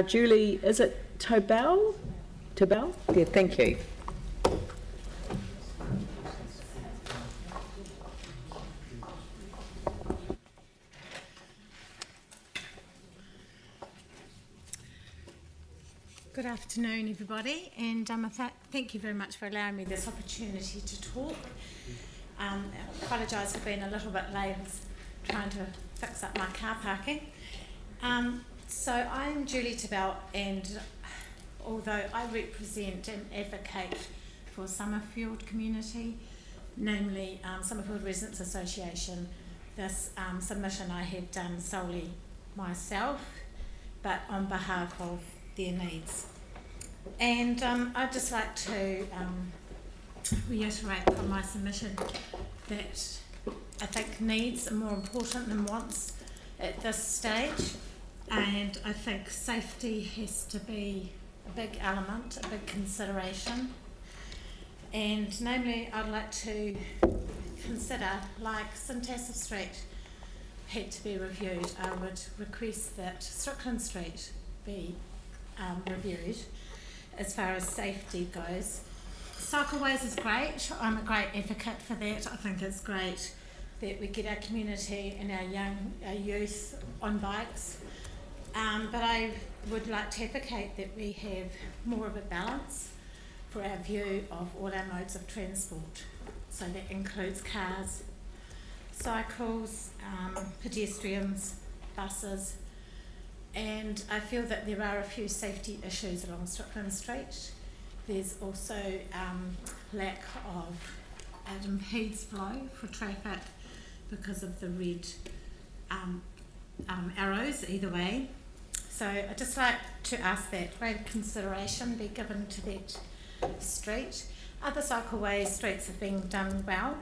Julie, is it Tobbell? Tobbell? Yeah, thank you. Good afternoon, everybody, and thank you very much for allowing me this opportunity to talk. I apologise for being a little bit late. I was trying to fix up my car parking. So I'm Julie Tobbell, and although I represent and advocate for Summerfield community, namely Summerfield Residents Association, this submission I have done solely myself, but on behalf of their needs. And I'd just like to reiterate from my submission that I think needs are more important than wants at this stage, and I think safety has to be a big element, a big consideration. And namely, I'd like to consider, like Syntassive Street had to be reviewed, I would request that Strickland Street be reviewed as far as safety goes. Cycleways is great. I'm a great advocate for that. I think it's great that we get our community and our youth on bikes. But I would like to advocate that we have more of a balance for our view of all our modes of transport. So that includes cars, cycles, pedestrians, buses. And I feel that there are a few safety issues along Strickland Street. There's also lack of, it impedes flow for traffic because of the red arrows either way. So I'd just like to ask that greater consideration be given to that street. Other cycleways streets have been done well.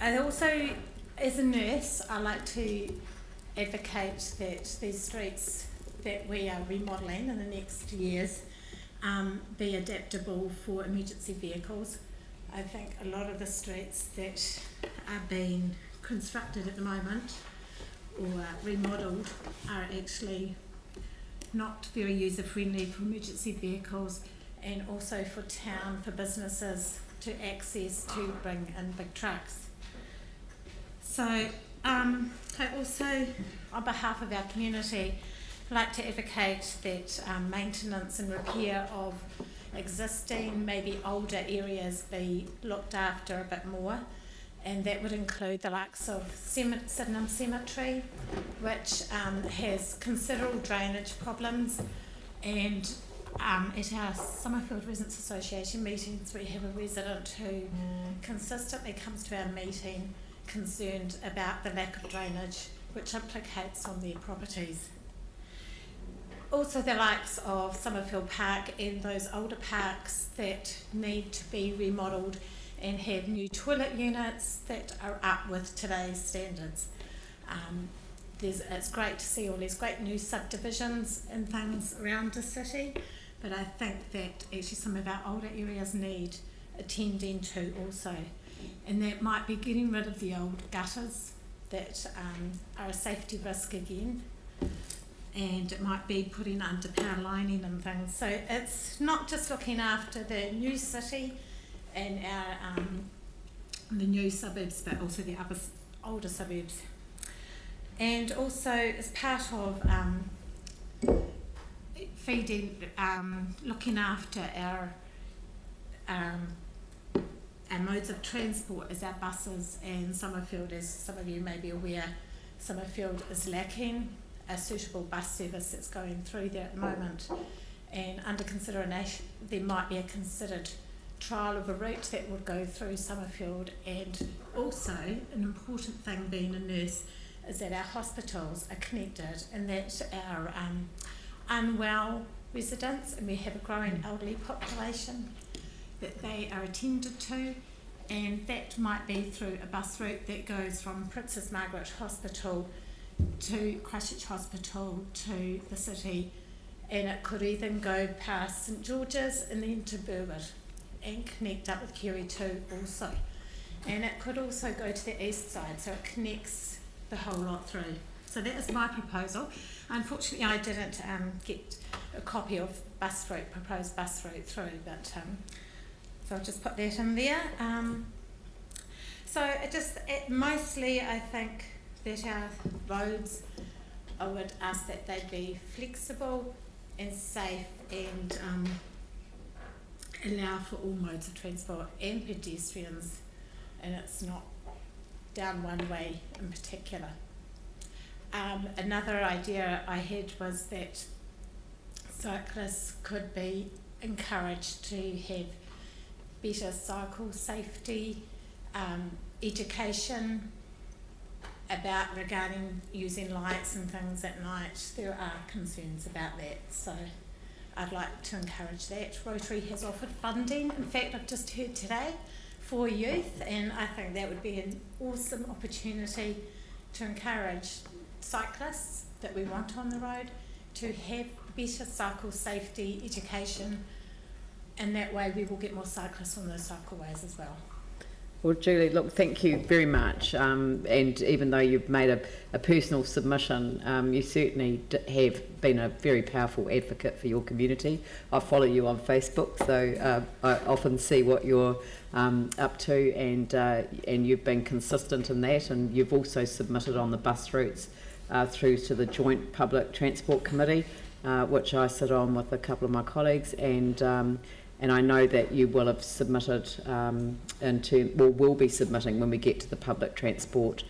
And also, as a nurse, I like to advocate that these streets that we are remodelling in the next years be adaptable for emergency vehicles. I think a lot of the streets that are being constructed at the moment or remodelled are actually not very user friendly for emergency vehicles, and also for town, for businesses to access to bring in big trucks. So I also, on behalf of our community, like to advocate that maintenance and repair of existing, maybe older areas be looked after a bit more, and that would include the likes of Sydenham Cemetery, which has considerable drainage problems, and at our Summerfield Residents Association meetings we have a resident who consistently comes to our meeting concerned about the lack of drainage, which implicates on their properties. Also the likes of Summerfield Park and those older parks that need to be remodelled and have new toilet units that are up with today's standards. It's great to see all these great new subdivisions and things around the city, but I think that actually some of our older areas need attending to also. And that might be getting rid of the old gutters that are a safety risk again, and it might be putting under power lining and things. So it's not just looking after the new city and our the new suburbs, but also the older suburbs. And also as part of feeding, looking after our modes of transport is our buses, and Summerfield, as some of you may be aware, Summerfield is lacking a suitable bus service that's going through there at the moment, and under consideration there might be a considered trial of a route that would go through Summerfield. And also an important thing being a nurse is that our hospitals are connected, and that our unwell residents, and we have a growing elderly population, that they are attended to, and that might be through a bus route that goes from Princess Margaret Hospital to Christchurch Hospital to the city, and it could even go past St George's and then to Burwood and connect up with Kerry 2 also. And it could also go to the east side, so it connects the whole lot through. So So that is my proposal. Unfortunately, I didn't get a copy of proposed bus route through, but so I'll just put that in there. Mostly I think that our roads, I would ask that they be flexible and safe and allow for all modes of transport and pedestrians, and it's not down one way in particular. Another idea I had was that cyclists could be encouraged to have better cycle safety, education regarding using lights and things at night. There are concerns about that, so I'd like to encourage that. Rotary has offered funding, in fact I've just heard today, for youth, and I think that would be an awesome opportunity to encourage cyclists that we want on the road to have better cycle safety education, and that way we will get more cyclists on those cycleways as well. Well, Julie, look, thank you very much. And even though you've made a personal submission, you certainly have been a very powerful advocate for your community. I follow you on Facebook, so I often see what you're up to, and you've been consistent in that. And you've also submitted on the bus routes through to the Joint Public Transport Committee, which I sit on with a couple of my colleagues, and I know that you will have submitted will be submitting when we get to the public transport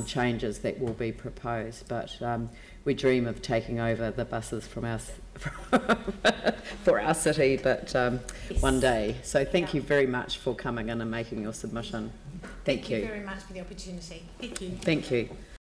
changes that will be proposed. But we dream of taking over the buses from our for our city, but Yes. one day. So thank you very much for coming in and making your submission. Thank you Thank you very much for the opportunity. Thank you. Thank you.